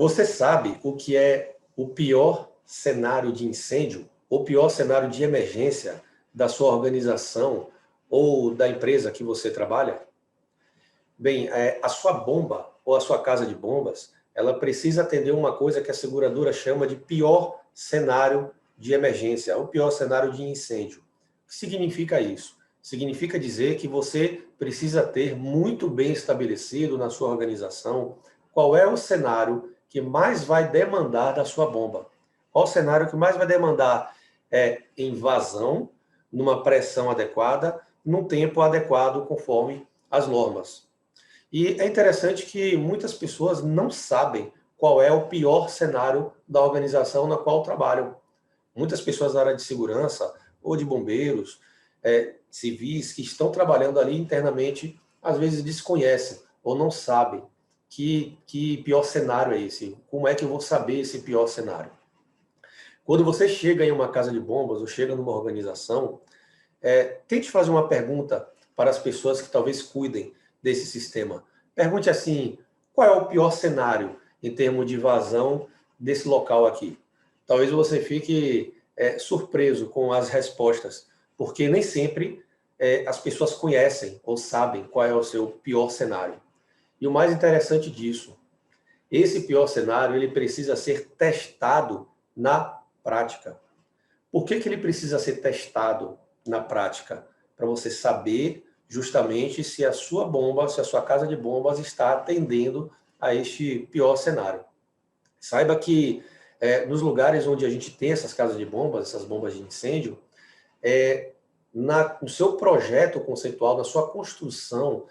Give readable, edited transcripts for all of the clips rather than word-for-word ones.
Você sabe o que é o pior cenário de incêndio, o pior cenário de emergência da sua organização ou da empresa que você trabalha? Bem, a sua bomba ou a sua casa de bombas, ela precisa atender uma coisa que a seguradora chama de pior cenário de emergência, o pior cenário de incêndio. O que significa isso? Significa dizer que você precisa ter muito bem estabelecido na sua organização qual é o cenário que mais vai demandar da sua bomba. Qual o cenário que mais vai demandar invasão, numa pressão adequada, num tempo adequado, conforme as normas. E é interessante que muitas pessoas não sabem qual é o pior cenário da organização na qual trabalham. Muitas pessoas da área de segurança ou de bombeiros, civis, que estão trabalhando ali internamente, às vezes desconhecem ou não sabem que pior cenário é esse. Como é que eu vou saber esse pior cenário? Quando você chega em uma casa de bombas ou chega numa organização, tente fazer uma pergunta para as pessoas que talvez cuidem desse sistema. Pergunte assim, qual é o pior cenário em termos de vazão desse local aqui? Talvez você fique surpreso com as respostas, porque nem sempre as pessoas conhecem ou sabem qual é o seu pior cenário. E o mais interessante disso, esse pior cenário ele precisa ser testado na prática. Por que ele precisa ser testado na prática? Para você saber justamente se a sua bomba, se a sua casa de bombas está atendendo a este pior cenário. Saiba que nos lugares onde a gente tem essas casas de bombas, essas bombas de incêndio, no seu projeto conceitual, na sua construção,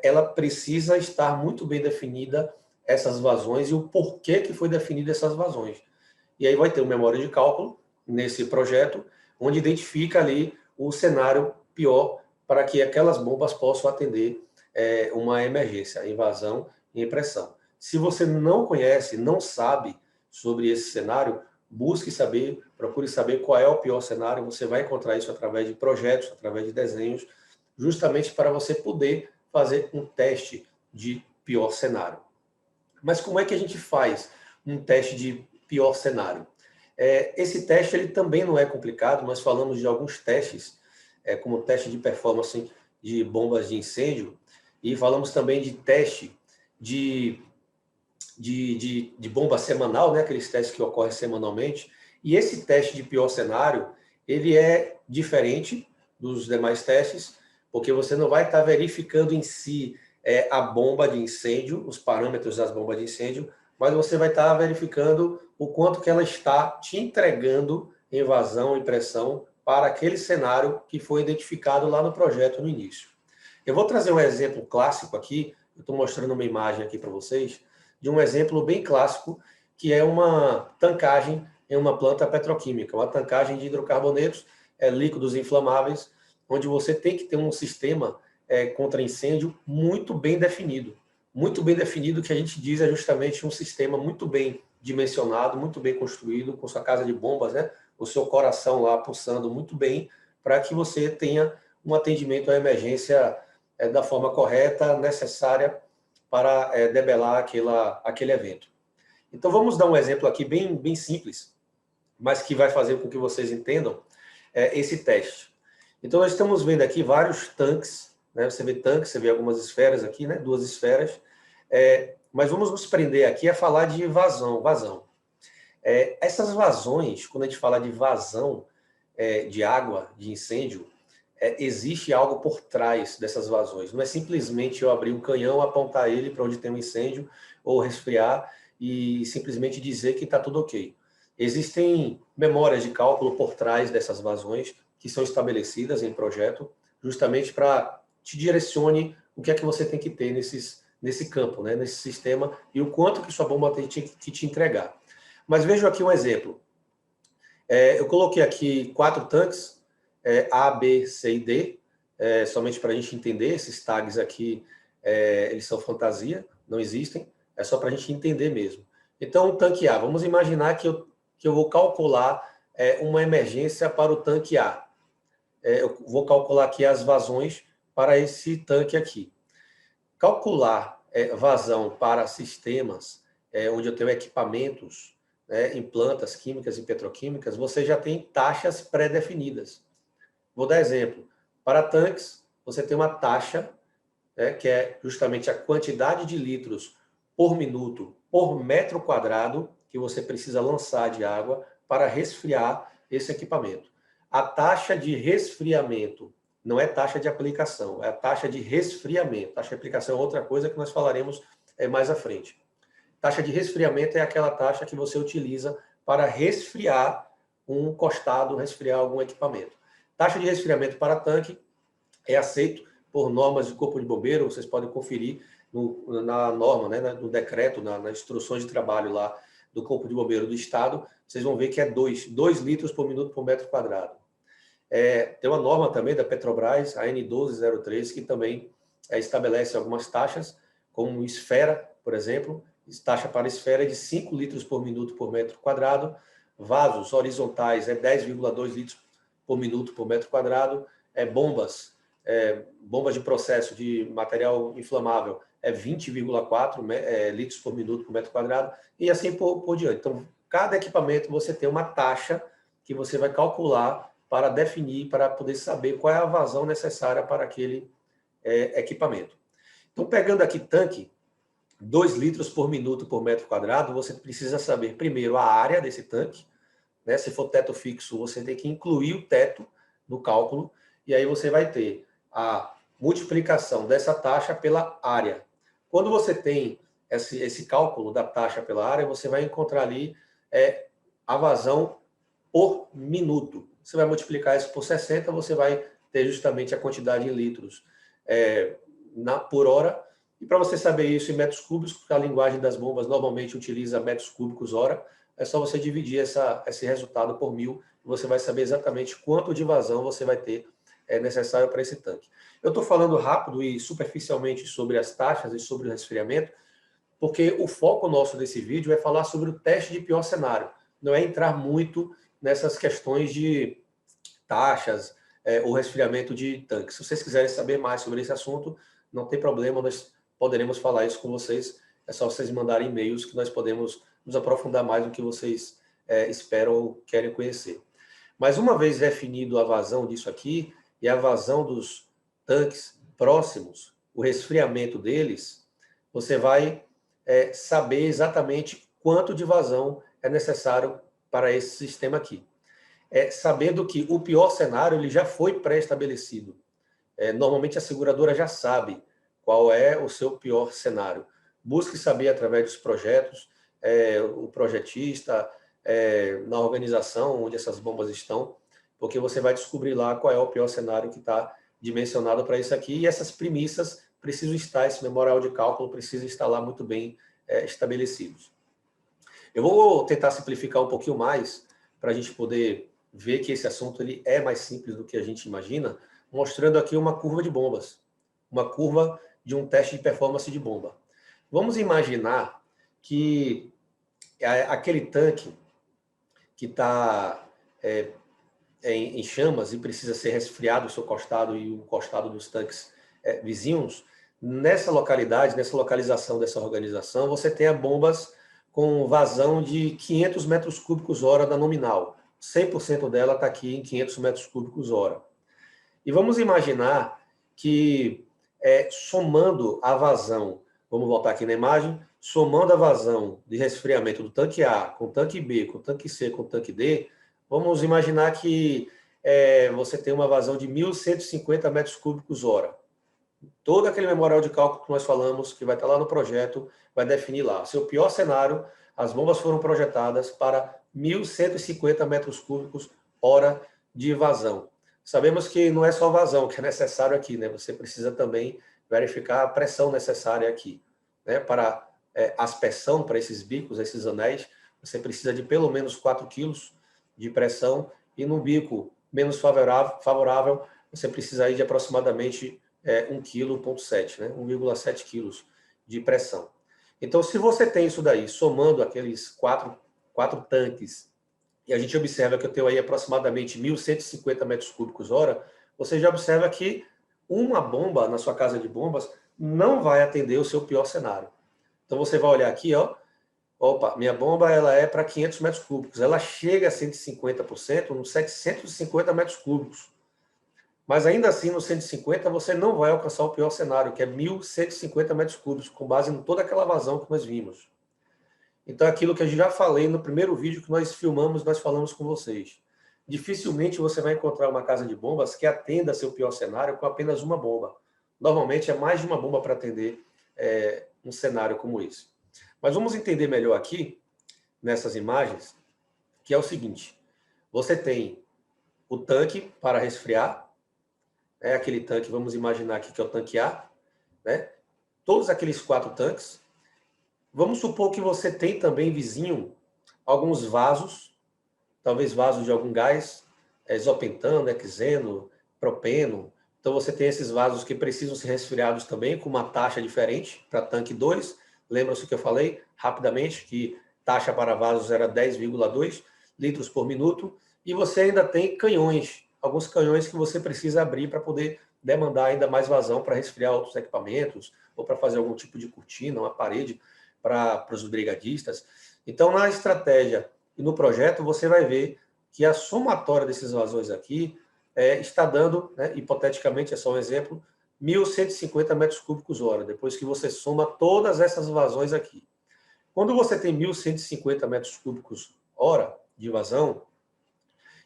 ela precisa estar muito bem definida essas vazões e o porquê que foi definida essas vazões. E aí vai ter uma memória de cálculo nesse projeto, onde identifica ali o cenário pior para que aquelas bombas possam atender uma emergência, invasão e pressão. Se você não conhece, não sabe sobre esse cenário, busque saber, procure saber qual é o pior cenário, você vai encontrar isso através de projetos, através de desenhos, justamente para você poder fazer um teste de pior cenário. Mas como é que a gente faz um teste de pior cenário? Esse teste ele também não é complicado, nós falamos de alguns testes, como o teste de performance de bombas de incêndio, e falamos também de teste de bomba semanal, né, aqueles testes que ocorrem semanalmente, e esse teste de pior cenário, ele é diferente dos demais testes, porque você não vai estar verificando em si a bomba de incêndio, os parâmetros das bombas de incêndio, mas você vai estar verificando o quanto que ela está te entregando em vazão e pressão para aquele cenário que foi identificado lá no projeto no início. Eu vou trazer um exemplo clássico aqui, eu estou mostrando uma imagem aqui para vocês, de um exemplo bem clássico, que é uma tancagem em uma planta petroquímica, uma tancagem de hidrocarbonetos, líquidos inflamáveis, onde você tem que ter um sistema contra incêndio muito bem definido. Muito bem definido, que a gente diz é justamente um sistema muito bem dimensionado, muito bem construído, com sua casa de bombas, né? O seu coração lá pulsando muito bem, para que você tenha um atendimento à emergência da forma correta, necessária para debelar aquele evento. Então vamos dar um exemplo aqui bem simples, mas que vai fazer com que vocês entendam esse teste. Então nós estamos vendo aqui vários tanques, né? Você vê tanques, você vê algumas esferas aqui, né? 2 esferas, mas vamos nos prender aqui a falar de vazão. Essas vazões, quando a gente fala de vazão de água, de incêndio, existe algo por trás dessas vazões. Não é simplesmente eu abrir um canhão, apontar ele para onde tem um incêndio, ou resfriar e simplesmente dizer que está tudo ok. Existem memórias de cálculo por trás dessas vazões que são estabelecidas em projeto, justamente para te direcione o que é que você tem que ter nesse campo, né, nesse sistema, e o quanto que sua bomba tem que te entregar. Mas veja aqui um exemplo. Eu coloquei aqui 4 tanques, A, B, C e D, somente para a gente entender. Esses tags aqui, eles são fantasia, não existem, é só para a gente entender mesmo. Então, o tanque A, vamos imaginar que eu vou calcular uma emergência para o tanque A. Eu vou calcular aqui as vazões para esse tanque aqui. Calcular vazão para sistemas onde eu tenho equipamentos, né, em plantas químicas e petroquímicas, você já tem taxas pré-definidas. Vou dar exemplo. Para tanques, você tem uma taxa, né, que é justamente a quantidade de litros por minuto por metro quadrado que você precisa lançar de água para resfriar esse equipamento. A taxa de resfriamento não é taxa de aplicação, é a taxa de resfriamento. Taxa de aplicação é outra coisa que nós falaremos mais à frente. Taxa de resfriamento é aquela taxa que você utiliza para resfriar um costado, resfriar algum equipamento. Taxa de resfriamento para tanque é aceito por normas do Corpo de Bombeiro, vocês podem conferir na norma, né, no decreto, nas instruções de trabalho lá do Corpo de Bombeiro do Estado, vocês vão ver que é 2 litros por minuto por metro quadrado. Tem uma norma também da Petrobras, a N1203, que também estabelece algumas taxas, como esfera, por exemplo, taxa para esfera é de 5 litros por minuto por metro quadrado, vasos horizontais é 10,2 litros por minuto por metro quadrado, bombas de processo de material inflamável é 20,4 litros por minuto por metro quadrado, e assim por diante. Então, cada equipamento você tem uma taxa que você vai calcular para definir, para poder saber qual é a vazão necessária para aquele equipamento. Então, pegando aqui tanque, 2 litros por minuto por metro quadrado, você precisa saber primeiro a área desse tanque, né? Se for teto fixo, você tem que incluir o teto no cálculo, e aí você vai ter a multiplicação dessa taxa pela área. Quando você tem esse cálculo da taxa pela área, você vai encontrar ali a vazão por minuto. Você vai multiplicar isso por 60, você vai ter justamente a quantidade em litros por hora. E para você saber isso em metros cúbicos, porque a linguagem das bombas normalmente utiliza metros cúbicos hora, é só você dividir esse resultado por 1000 e você vai saber exatamente quanto de vazão você vai ter necessário para esse tanque. Eu estou falando rápido e superficialmente sobre as taxas e sobre o resfriamento, porque o foco nosso desse vídeo é falar sobre o teste de pior cenário, não é entrar muito nessas questões de taxas ou resfriamento de tanques. Se vocês quiserem saber mais sobre esse assunto, não tem problema, nós poderemos falar isso com vocês, é só vocês mandarem e-mails que nós podemos nos aprofundar mais no que vocês esperam ou querem conhecer. Mas uma vez definido a vazão disso aqui, e a vazão dos tanques próximos, o resfriamento deles, você vai saber exatamente quanto de vazão é necessário para esse sistema aqui. Sabendo que o pior cenário ele já foi pré-estabelecido. Normalmente a seguradora já sabe qual é o seu pior cenário. Busque saber através dos projetos, o projetista, na organização onde essas bombas estão, porque você vai descobrir lá qual é o pior cenário que está dimensionado para isso aqui, e essas premissas precisam estar, esse memorial de cálculo precisa estar lá muito bem estabelecidos. Eu vou tentar simplificar um pouquinho mais, para a gente poder ver que esse assunto ele é mais simples do que a gente imagina, mostrando aqui uma curva de bombas, uma curva de um teste de performance de bomba. Vamos imaginar que aquele tanque que está em chamas e precisa ser resfriado o seu costado e o costado dos tanques vizinhos, nessa localidade, nessa localização dessa organização, você tem bombas com vazão de 500 metros cúbicos hora da nominal. 100% dela está aqui em 500 metros cúbicos hora. E vamos imaginar que, somando a vazão, vamos voltar aqui na imagem, somando a vazão de resfriamento do tanque A com o tanque B, com o tanque C, com o tanque D, vamos imaginar que você tem uma vazão de 1.150 metros cúbicos hora. Todo aquele memorial de cálculo que nós falamos, que vai estar lá no projeto, vai definir lá. Seu pior cenário, as bombas foram projetadas para 1.150 metros cúbicos hora de vazão. Sabemos que não é só vazão que é necessário aqui, né? Você precisa também verificar a pressão necessária aqui, né? Para aspersão, para esses bicos, esses anéis, você precisa de pelo menos 4 quilos de pressão, e no bico menos favorável, você precisa aí de aproximadamente 1,7 kg, né? 1,7 quilos de pressão. Então, se você tem isso daí, somando aqueles quatro tanques, e a gente observa que eu tenho aí aproximadamente 1.150 metros cúbicos hora, você já observa que uma bomba na sua casa de bombas não vai atender o seu pior cenário. Então, você vai olhar aqui, ó, Opa, minha bomba ela é para 500 metros cúbicos, ela chega a 150% nos 750 metros cúbicos. Mas ainda assim, no 150, você não vai alcançar o pior cenário, que é 1.150 metros cúbicos, com base em toda aquela vazão que nós vimos. Então, aquilo que eu já falei no primeiro vídeo que nós filmamos, nós falamos com vocês. Dificilmente você vai encontrar uma casa de bombas que atenda seu pior cenário com apenas uma bomba. Normalmente é mais de uma bomba para atender um cenário como esse. Mas vamos entender melhor aqui, nessas imagens, que é o seguinte. Você tem o tanque para resfriar, aquele tanque, vamos imaginar aqui que é o tanque A, né? Todos aqueles 4 tanques. Vamos supor que você tem também, vizinho, alguns vasos, talvez vasos de algum gás, isopentano, hexeno, propeno. Então você tem esses vasos que precisam ser resfriados também, com uma taxa diferente para tanque 2. Lembra-se que eu falei rapidamente, que taxa para vasos era 10,2 litros por minuto. E você ainda tem canhões, alguns canhões que você precisa abrir para poder demandar ainda mais vazão para resfriar outros equipamentos, ou para fazer algum tipo de cortina, uma parede para os brigadistas. Então, na estratégia e no projeto, você vai ver que a somatória desses vazões aqui está dando, né, hipoteticamente, é só um exemplo, 1.150 metros cúbicos hora, depois que você soma todas essas vazões aqui. Quando você tem 1.150 metros cúbicos hora de vazão,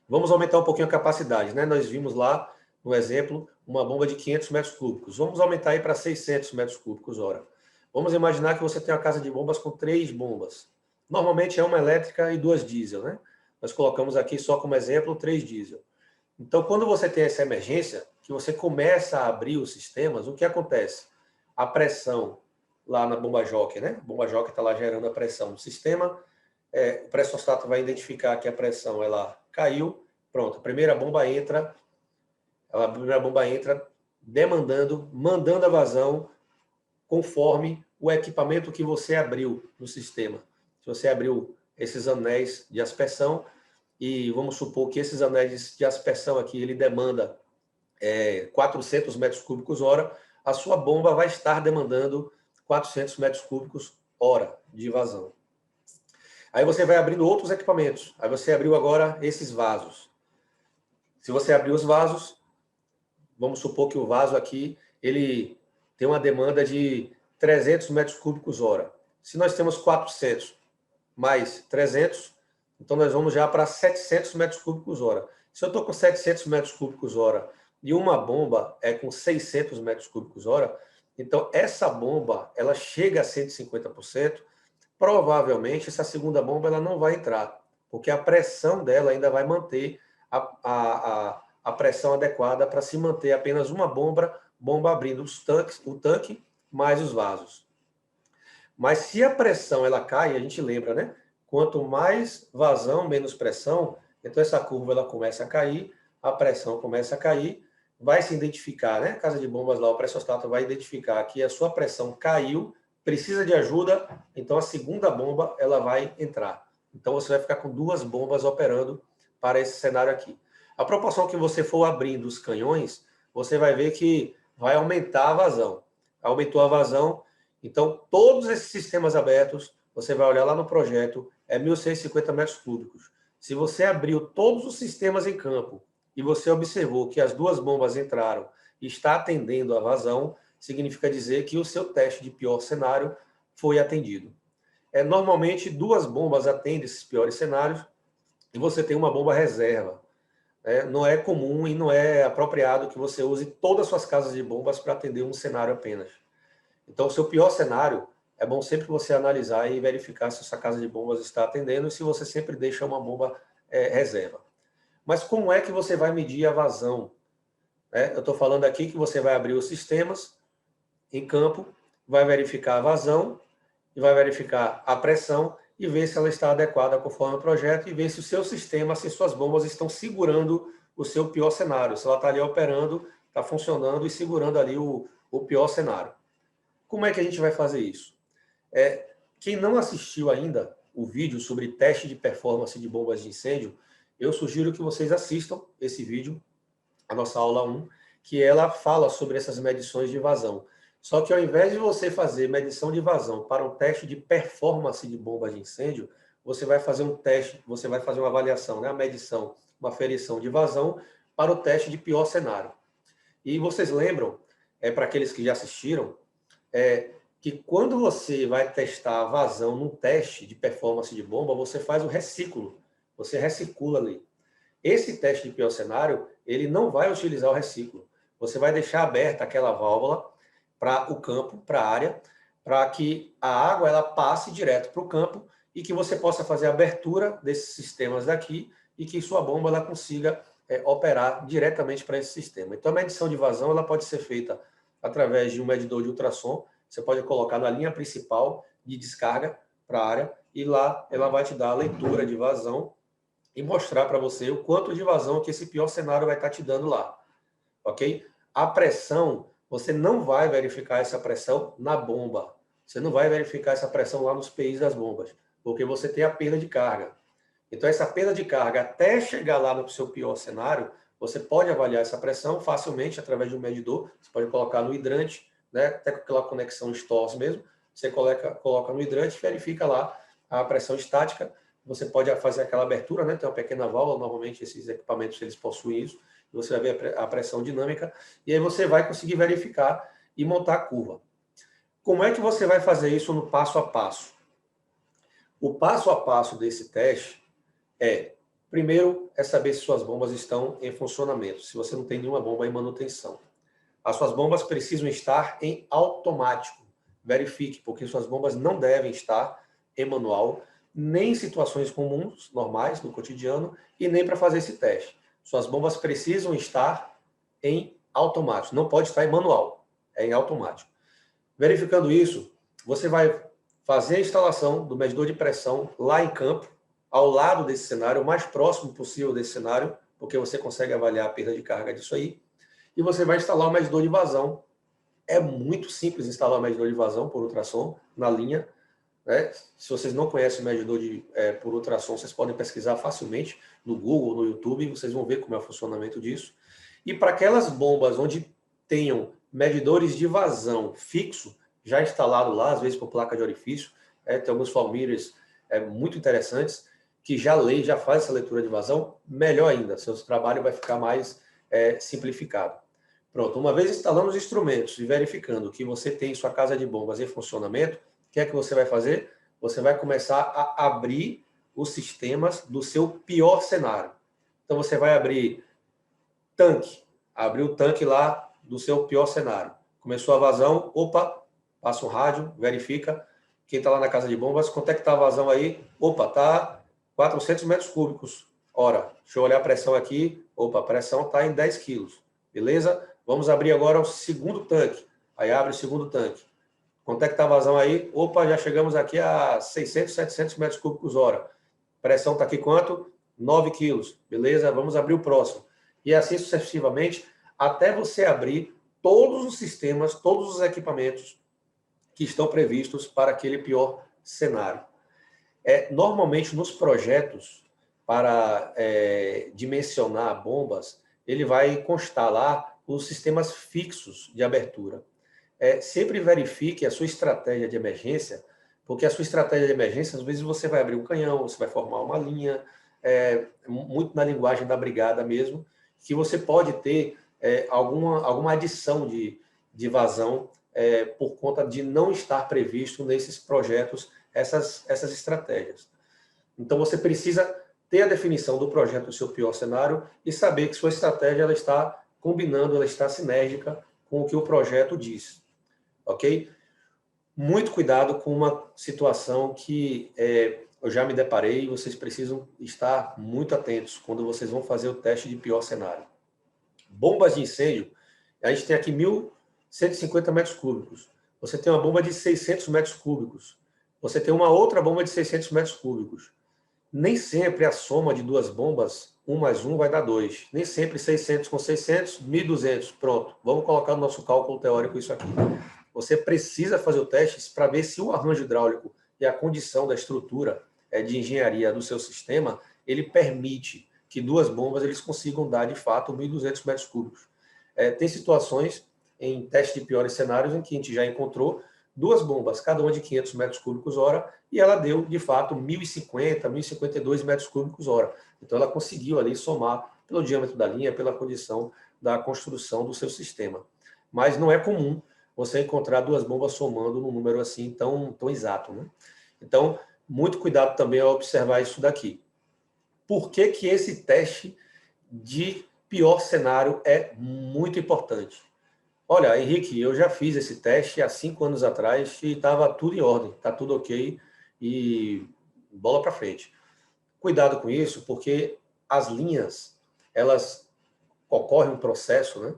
vamos aumentar um pouquinho a capacidade, né? Nós vimos lá, no exemplo, uma bomba de 500 metros cúbicos. Vamos aumentar aí para 600 metros cúbicos hora. Vamos imaginar que você tem uma casa de bombas com 3 bombas. Normalmente é uma elétrica e 2 diesel, né? Nós colocamos aqui só como exemplo 3 diesel. Então, quando você tem essa emergência, que você começa a abrir os sistemas, o que acontece? A pressão lá na bomba jockey, né? A bomba jockey está lá gerando a pressão no sistema, o pressostato vai identificar que a pressão ela caiu, pronto, a primeira bomba entra demandando, mandando a vazão conforme o equipamento que você abriu no sistema. Se você abriu esses anéis de aspersão, e vamos supor que esses anéis de aspersão aqui, ele demanda 400 metros cúbicos hora, a sua bomba vai estar demandando 400 metros cúbicos hora de vazão. Aí você vai abrindo outros equipamentos. Aí você abriu agora esses vasos. Se você abrir os vasos, vamos supor que o vaso aqui, ele tem uma demanda de 300 metros cúbicos hora. Se nós temos 400 mais 300, então nós vamos já para 700 metros cúbicos hora. Se eu estou com 700 metros cúbicos hora e uma bomba é com 600 metros cúbicos hora, então essa bomba, ela chega a 150%, provavelmente essa segunda bomba ela não vai entrar, porque a pressão dela ainda vai manter a pressão adequada para se manter apenas uma bomba abrindo o tanque mais os vasos. Mas se a pressão ela cai, a gente lembra, né? Quanto mais vazão, menos pressão, então essa curva ela começa a cair, a pressão começa a cair, vai se identificar, né? Casa de bombas lá, o pressostato vai identificar que a sua pressão caiu, precisa de ajuda, então a segunda bomba ela vai entrar. Então você vai ficar com 2 bombas operando para esse cenário aqui. A proporção que você for abrindo os canhões, você vai ver que vai aumentar a vazão. Aumentou a vazão, então todos esses sistemas abertos, você vai olhar lá no projeto, é 1.150 metros cúbicos. Se você abriu todos os sistemas em campo e você observou que as 2 bombas entraram e está atendendo a vazão, significa dizer que o seu teste de pior cenário foi atendido. Normalmente, 2 bombas atendem esses piores cenários e você tem uma bomba reserva. Não é comum e não é apropriado que você use todas as suas casas de bombas para atender um cenário apenas. Então, o seu pior cenário, é bom sempre você analisar e verificar se a sua casa de bombas está atendendo e se você sempre deixa uma bomba reserva. Mas como é que você vai medir a vazão? Eu estou falando aqui que você vai abrir os sistemas em campo, vai verificar a vazão, e vai verificar a pressão e ver se ela está adequada conforme o projeto e ver se o seu sistema, se suas bombas estão segurando o seu pior cenário, se ela está ali operando, está funcionando e segurando ali o pior cenário. Como é que a gente vai fazer isso? Quem não assistiu ainda o vídeo sobre teste de performance de bombas de incêndio, eu sugiro que vocês assistam esse vídeo, a nossa aula 1, que ela fala sobre essas medições de vazão. Só que ao invés de você fazer medição de vazão para um teste de performance de bomba de incêndio, você vai fazer um teste, você vai fazer uma avaliação, né? A medição, uma aferição de vazão para o teste de pior cenário. E vocês lembram, para aqueles que já assistiram, que quando você vai testar a vazão num teste de performance de bomba, você faz o reciclo, você recicula ali. Esse teste de pior cenário, ele não vai utilizar o reciclo. Você vai deixar aberta aquela válvula para o campo, para a área, para que a água ela passe direto para o campo e que você possa fazer a abertura desses sistemas daqui e que sua bomba ela consiga operar diretamente para esse sistema. Então, a medição de vazão ela pode ser feita através de um medidor de ultrassom. Você pode colocar na linha principal de descarga para a área e lá ela vai te dar a leitura de vazão e mostrar para você o quanto de vazão que esse pior cenário vai estar te dando lá, ok? A pressão, você não vai verificar essa pressão na bomba. Você não vai verificar essa pressão lá nos PIs das bombas, porque você tem a perda de carga. Então, essa perda de carga, até chegar lá no seu pior cenário, você pode avaliar essa pressão facilmente através de um medidor. Você pode colocar no hidrante, né, até com aquela conexão STORS mesmo. Você coloca no hidrante e verifica lá a pressão estática. Você pode fazer aquela abertura, né, tem uma pequena válvula, normalmente esses equipamentos eles possuem isso. Você vai ver a pressão dinâmica e aí você vai conseguir verificar e montar a curva. Como é que você vai fazer isso no passo a passo? O passo a passo desse teste primeiro, saber se suas bombas estão em funcionamento, se você não tem nenhuma bomba em manutenção. As suas bombas precisam estar em automático. Verifique, porque suas bombas não devem estar em manual, nem em situações comuns, normais, no cotidiano, e nem para fazer esse teste. Suas bombas precisam estar em automático, não pode estar em manual, é em automático. Verificando isso, você vai fazer a instalação do medidor de pressão lá em campo, ao lado desse cenário, o mais próximo possível desse cenário, porque você consegue avaliar a perda de carga disso aí, e você vai instalar o medidor de vazão. É muito simples instalar o medidor de vazão por ultrassom na linha, né? Se vocês não conhecem o medidor por ultrassom, vocês podem pesquisar facilmente no Google, no YouTube, vocês vão ver como é o funcionamento disso. E para aquelas bombas onde tenham medidores de vazão fixo, já instalado lá, às vezes por placa de orifício, tem alguns FAL-meters muito interessantes, que já faz essa leitura de vazão, melhor ainda, seu trabalho vai ficar mais simplificado. Pronto, uma vez instalando os instrumentos e verificando que você tem sua casa de bombas em funcionamento, o que é que você vai fazer? Você vai começar a abrir os sistemas do seu pior cenário. Então você vai abrir o tanque lá do seu pior cenário. Começou a vazão, opa, passa um rádio, verifica, quem está lá na casa de bombas, quanto é que está a vazão aí? Opa, está 400 metros cúbicos. Ora, deixa eu olhar a pressão aqui. Opa, a pressão está em 10 quilos. Beleza? Vamos abrir agora o segundo tanque. Aí abre o segundo tanque. Quanto é que está a vazão aí? Opa, já chegamos aqui a 600, 700 metros cúbicos hora. Pressão está aqui quanto? 9 quilos. Beleza? Vamos abrir o próximo. E assim sucessivamente, até você abrir todos os sistemas, todos os equipamentos que estão previstos para aquele pior cenário. Normalmente, nos projetos, para dimensionar bombas, ele vai constar lá os sistemas fixos de abertura. Sempre verifique a sua estratégia de emergência, porque a sua estratégia de emergência, às vezes você vai abrir um canhão, você vai formar uma linha, muito na linguagem da brigada mesmo, que você pode ter alguma adição de vazão por conta de não estar previsto nesses projetos essas estratégias. Então, você precisa ter a definição do projeto do seu pior cenário e saber que sua estratégia ela está combinando, ela está sinérgica com o que o projeto diz. Ok? Muito cuidado com uma situação que eu já me deparei e vocês precisam estar muito atentos quando vocês vão fazer o teste de pior cenário. Bombas de incêndio, a gente tem aqui 1.150 metros cúbicos. Você tem uma bomba de 600 metros cúbicos. Você tem uma outra bomba de 600 metros cúbicos. Nem sempre a soma de duas bombas, 1 mais 1 vai dar 2. Nem sempre 600 com 600, 1.200. Pronto, vamos colocar no nosso cálculo teórico isso aqui. Você precisa fazer o teste para ver se o arranjo hidráulico e a condição da estrutura de engenharia do seu sistema, ele permite que duas bombas eles consigam dar, de fato, 1.200 metros cúbicos. Tem situações em teste de piores cenários, em que a gente já encontrou duas bombas, cada uma de 500 metros cúbicos hora, e ela deu, de fato, 1.050, 1.052 metros cúbicos hora. Então, ela conseguiu ali somar pelo diâmetro da linha, pela condição da construção do seu sistema. Mas não é comum você encontrar duas bombas somando num número assim tão exato, né? Então, muito cuidado também ao observar isso daqui. Por que que esse teste de pior cenário é muito importante? Olha, Henrique, eu já fiz esse teste há 5 anos atrás e estava tudo em ordem, está tudo ok e bola para frente. Cuidado com isso, porque as linhas, elas ocorre um processo, né,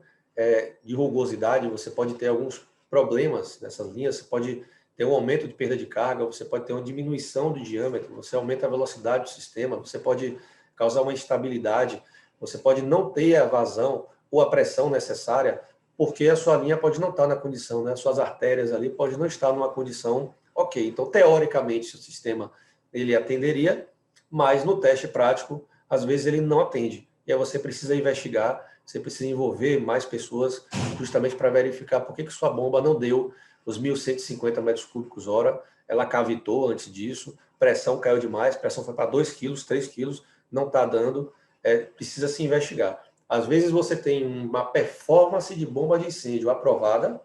de rugosidade, você pode ter alguns problemas nessas linhas, você pode ter um aumento de perda de carga, você pode ter uma diminuição do diâmetro, você aumenta a velocidade do sistema, você pode causar uma instabilidade, você pode não ter a vazão ou a pressão necessária, porque a sua linha pode não estar na condição, né, as suas artérias ali podem não estar numa condição ok. Então, teoricamente, o sistema ele atenderia, mas no teste prático, às vezes ele não atende. E aí você precisa investigar, você precisa envolver mais pessoas justamente para verificar por que sua bomba não deu os 1.150 metros cúbicos hora, ela cavitou antes disso, pressão caiu demais, pressão foi para 2 quilos, 3 quilos, não está dando, precisa se investigar. Às vezes você tem uma performance de bomba de incêndio aprovada,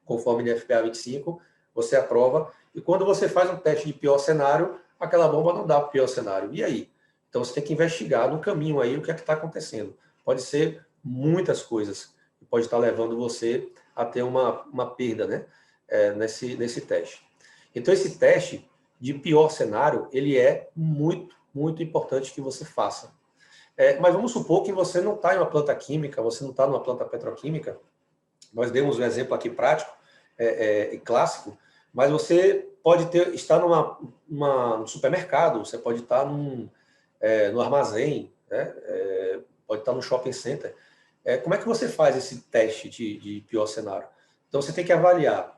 conforme NFPA 25, você aprova, e quando você faz um teste de pior cenário, aquela bomba não dá para o pior cenário. E aí? Então você tem que investigar no caminho aí o que é que está acontecendo. Pode ser muitas coisas, pode estar levando você a ter uma perda, né? Nesse teste. Então esse teste de pior cenário, ele é muito, muito importante que você faça. Mas vamos supor que você não está em uma planta química, você não está numa planta petroquímica, nós demos um exemplo aqui prático e clássico, mas você pode estar num supermercado, você pode estar no armazém, né? Pode estar no shopping center. Como é que você faz esse teste de pior cenário? Então você tem que avaliar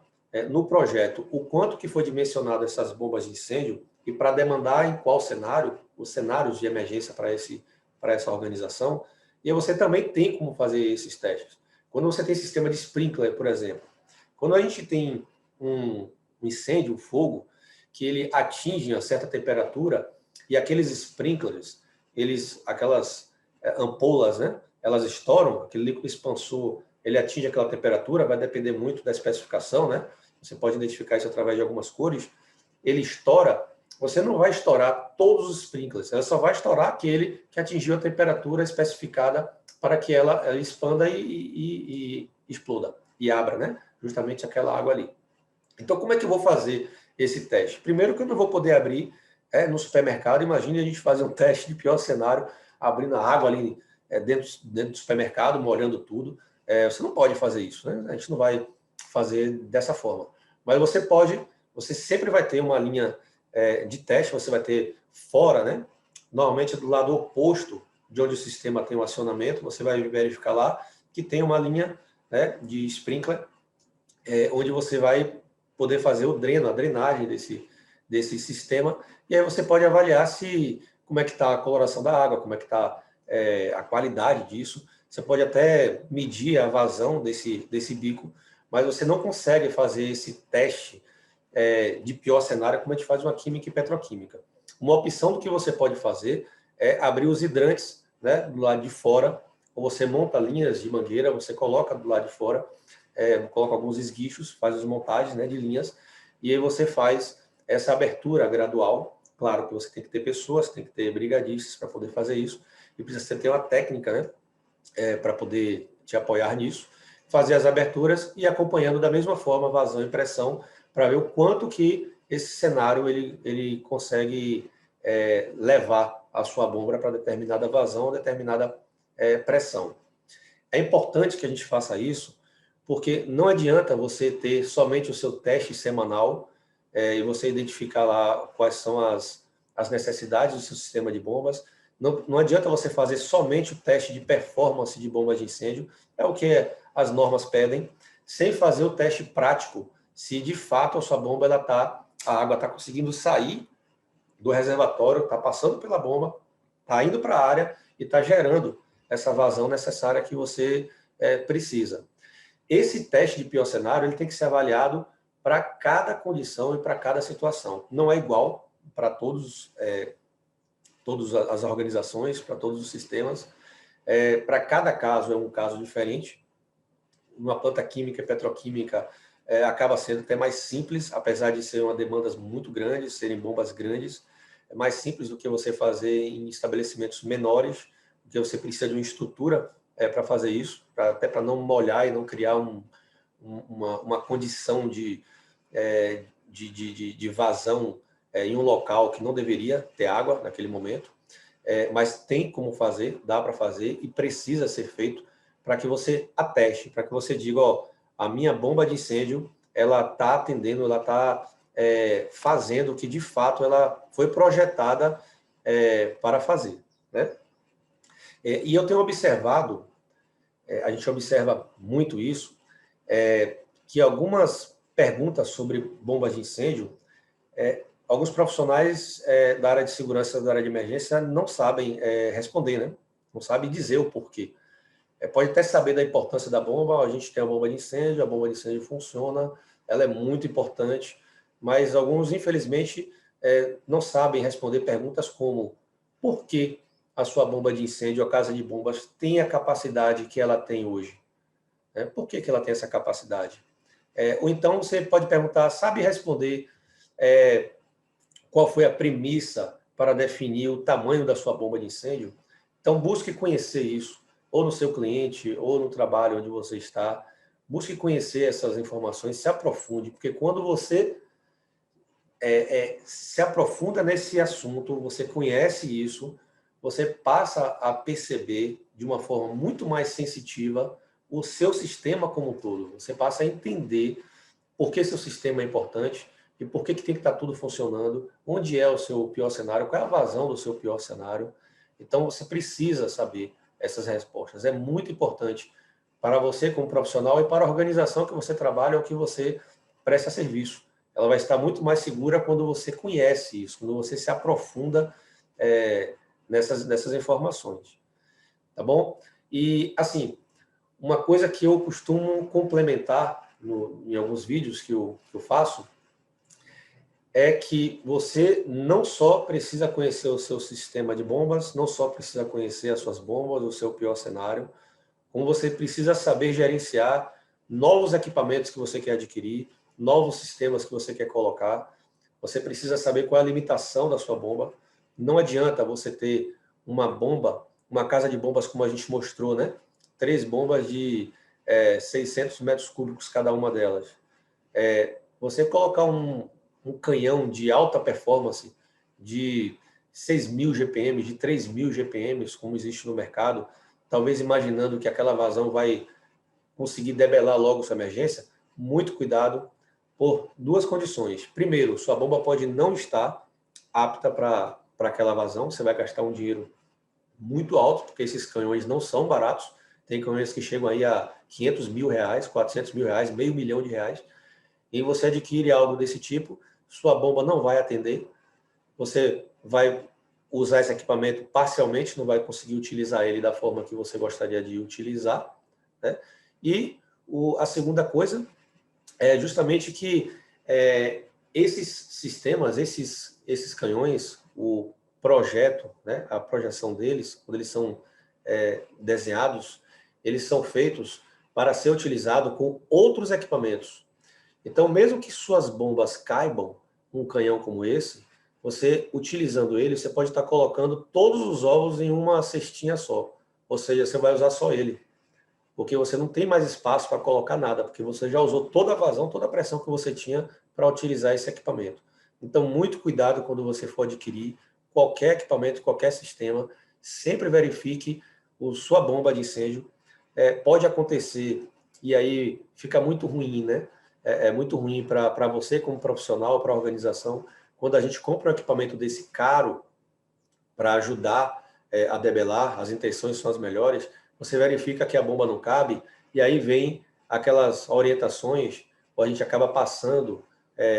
no projeto o quanto que foi dimensionado essas bombas de incêndio e para demandar em qual cenário, os cenários de emergência para essa organização, e você também tem como fazer esses testes. Quando você tem sistema de sprinkler, por exemplo, quando a gente tem um incêndio, um fogo, que ele atinge uma certa temperatura, e aqueles sprinklers, aquelas ampolas, né, elas estouram, aquele líquido expansor, ele atinge aquela temperatura, vai depender muito da especificação, né? Você pode identificar isso através de algumas cores. Ele estoura, você não vai estourar todos os sprinklers, ela só vai estourar aquele que atingiu a temperatura especificada para que ela expanda e exploda, e abra, né? Justamente aquela água ali. Então, como é que eu vou fazer esse teste? Primeiro que eu não vou poder abrir no supermercado. Imagine a gente fazer um teste de pior cenário, abrindo a água ali dentro do supermercado, molhando tudo. Você não pode fazer isso, né? A gente não vai fazer dessa forma. Mas você sempre vai ter uma linha de teste, você vai ter fora, né? Normalmente do lado oposto de onde o sistema tem o acionamento, você vai verificar lá que tem uma linha, né, de sprinkler, onde você vai poder fazer a drenagem desse sistema, e aí você pode avaliar como é que está a coloração da água, como é que está a qualidade disso. Você pode até medir a vazão desse bico, mas você não consegue fazer esse teste de pior cenário como a gente faz uma química e petroquímica. Uma opção do que você pode fazer é abrir os hidrantes, né, do lado de fora, ou você monta linhas de mangueira, você coloca do lado de fora, coloca alguns esguichos, faz as montagens, né, de linhas, e aí você faz essa abertura gradual. Claro que você tem que ter pessoas, tem que ter brigadistas para poder fazer isso, e precisa ter uma técnica, né, para poder te apoiar nisso, fazer as aberturas e acompanhando da mesma forma vazão e pressão, para ver o quanto que esse cenário ele consegue levar a sua bomba para determinada vazão ou determinada pressão. É importante que a gente faça isso, porque não adianta você ter somente o seu teste semanal e você identificar lá quais são as necessidades do seu sistema de bombas. Não adianta você fazer somente o teste de performance de bombas de incêndio, é o que as normas pedem, sem fazer o teste prático, se de fato a sua bomba a água está conseguindo sair do reservatório, está passando pela bomba, está indo para a área e está gerando essa vazão necessária que você precisa. esse teste de pior cenário ele tem que ser avaliado para cada condição e para cada situação. Não é igual para todas as organizações, para todos os sistemas. Para cada caso é um caso diferente. Uma planta química e petroquímica acaba sendo até mais simples, apesar de ser uma demandas muito grandes, serem bombas grandes. É mais simples do que você fazer em estabelecimentos menores, porque você precisa de uma estrutura para fazer isso, até para não molhar e não criar uma condição de vazão em um local que não deveria ter água naquele momento. Mas tem como fazer, dá para fazer e precisa ser feito para que você ateste, para que você diga, ó, a minha bomba de incêndio, ela está atendendo, ela está fazendo o que de fato ela foi projetada para fazer, né? E eu tenho observado, a gente observa muito isso, que algumas perguntas sobre bombas de incêndio, alguns profissionais da área de segurança, da área de emergência, não sabem responder, né? Não sabem dizer o porquê. Pode até saber da importância da bomba, a gente tem a bomba de incêndio funciona, ela é muito importante, mas alguns, infelizmente, não sabem responder perguntas como por que a sua bomba de incêndio, a casa de bombas, tem a capacidade que ela tem hoje? Por que ela tem essa capacidade? Ou então você pode perguntar, sabe responder qual foi a premissa para definir o tamanho da sua bomba de incêndio? Então, busque conhecer isso, ou no seu cliente, ou no trabalho onde você está. Busque conhecer essas informações, se aprofunde, porque quando você se aprofunda nesse assunto, você conhece isso, você passa a perceber de uma forma muito mais sensitiva o seu sistema como um todo. Você passa a entender por que seu sistema é importante e por que tem que estar tudo funcionando, onde é o seu pior cenário, qual é a vazão do seu pior cenário. Então, você precisa saber essas respostas. É muito importante para você como profissional e para a organização que você trabalha ou que você presta serviço. Ela vai estar muito mais segura quando você conhece isso, quando você se aprofunda nessas informações. Tá bom? E, assim, uma coisa que eu costumo complementar em alguns vídeos que eu faço é que você não só precisa conhecer o seu sistema de bombas, não só precisa conhecer as suas bombas, o seu pior cenário, como você precisa saber gerenciar novos equipamentos que você quer adquirir, novos sistemas que você quer colocar. Você precisa saber qual é a limitação da sua bomba. Não adianta você ter uma bomba, uma casa de bombas como a gente mostrou, né? 3 bombas de 600 metros cúbicos cada uma delas. Você colocar um canhão de alta performance de 6.000 GPM, de 3.000 GPM, como existe no mercado, talvez imaginando que aquela vazão vai conseguir debelar logo sua emergência, muito cuidado por 2 condições. Primeiro, sua bomba pode não estar apta para aquela vazão, você vai gastar um dinheiro muito alto, porque esses canhões não são baratos, tem canhões que chegam aí a 500 mil reais, 400 mil reais, R$500 mil, e você adquire algo desse tipo, sua bomba não vai atender, você vai usar esse equipamento parcialmente, não vai conseguir utilizar ele da forma que você gostaria de utilizar, né? E a segunda coisa é justamente que esses sistemas, esses canhões, o projeto, né, a projeção deles, quando eles são desenhados, eles são feitos para ser utilizado com outros equipamentos. Então, mesmo que suas bombas caibam um canhão como esse, você, utilizando ele, você pode estar colocando todos os ovos em uma cestinha só. Ou seja, você vai usar só ele. Porque você não tem mais espaço para colocar nada, porque você já usou toda a vazão, toda a pressão que você tinha para utilizar esse equipamento. Então, muito cuidado quando você for adquirir qualquer equipamento, qualquer sistema. Sempre verifique sua bomba de incêndio. Pode acontecer, e aí fica muito ruim, né? É muito ruim para você como profissional, para a organização, quando a gente compra um equipamento desse caro para ajudar a debelar, as intenções são as melhores, você verifica que a bomba não cabe, e aí vem aquelas orientações, ou a gente acaba passando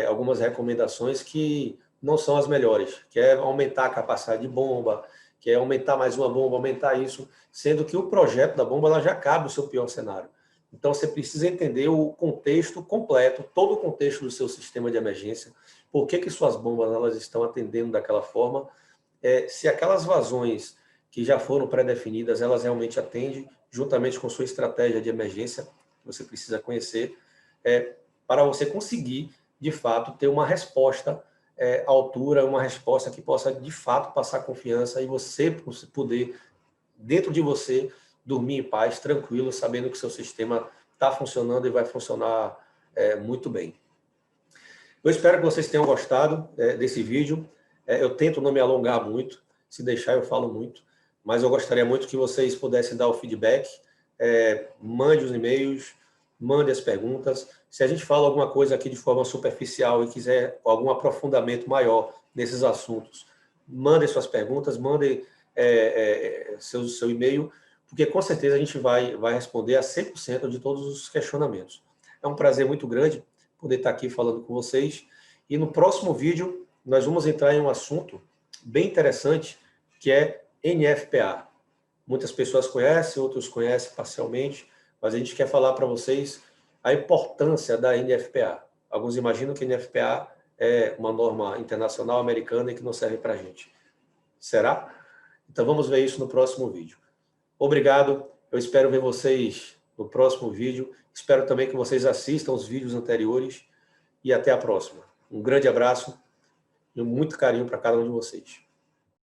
algumas recomendações que não são as melhores, que é aumentar a capacidade de bomba, que é aumentar mais uma bomba, aumentar isso, sendo que o projeto da bomba ela já cabe o seu pior cenário. Então, você precisa entender o contexto completo, todo o contexto do seu sistema de emergência, por que suas bombas elas estão atendendo daquela forma, se aquelas vazões que já foram pré-definidas, elas realmente atendem, juntamente com sua estratégia de emergência, que você precisa conhecer, para você conseguir, de fato, ter uma resposta à altura, uma resposta que possa, de fato, passar confiança e você poder, dentro de você, dormir em paz, tranquilo, sabendo que seu sistema está funcionando e vai funcionar muito bem. Eu espero que vocês tenham gostado desse vídeo. Eu tento não me alongar muito, se deixar eu falo muito, mas eu gostaria muito que vocês pudessem dar o feedback, mande os e-mails, mande as perguntas. Se a gente fala alguma coisa aqui de forma superficial e quiser algum aprofundamento maior nesses assuntos, mande suas perguntas, mande seu e-mail, porque com certeza a gente vai responder a 100% de todos os questionamentos. É um prazer muito grande poder estar aqui falando com vocês. E no próximo vídeo, nós vamos entrar em um assunto bem interessante, que é NFPA. Muitas pessoas conhecem, outros conhecem parcialmente, mas a gente quer falar para vocês a importância da NFPA. Alguns imaginam que a NFPA é uma norma internacional americana e que não serve para a gente. Será? Então vamos ver isso no próximo vídeo. Obrigado, eu espero ver vocês no próximo vídeo. Espero também que vocês assistam os vídeos anteriores e até a próxima. Um grande abraço e muito carinho para cada um de vocês.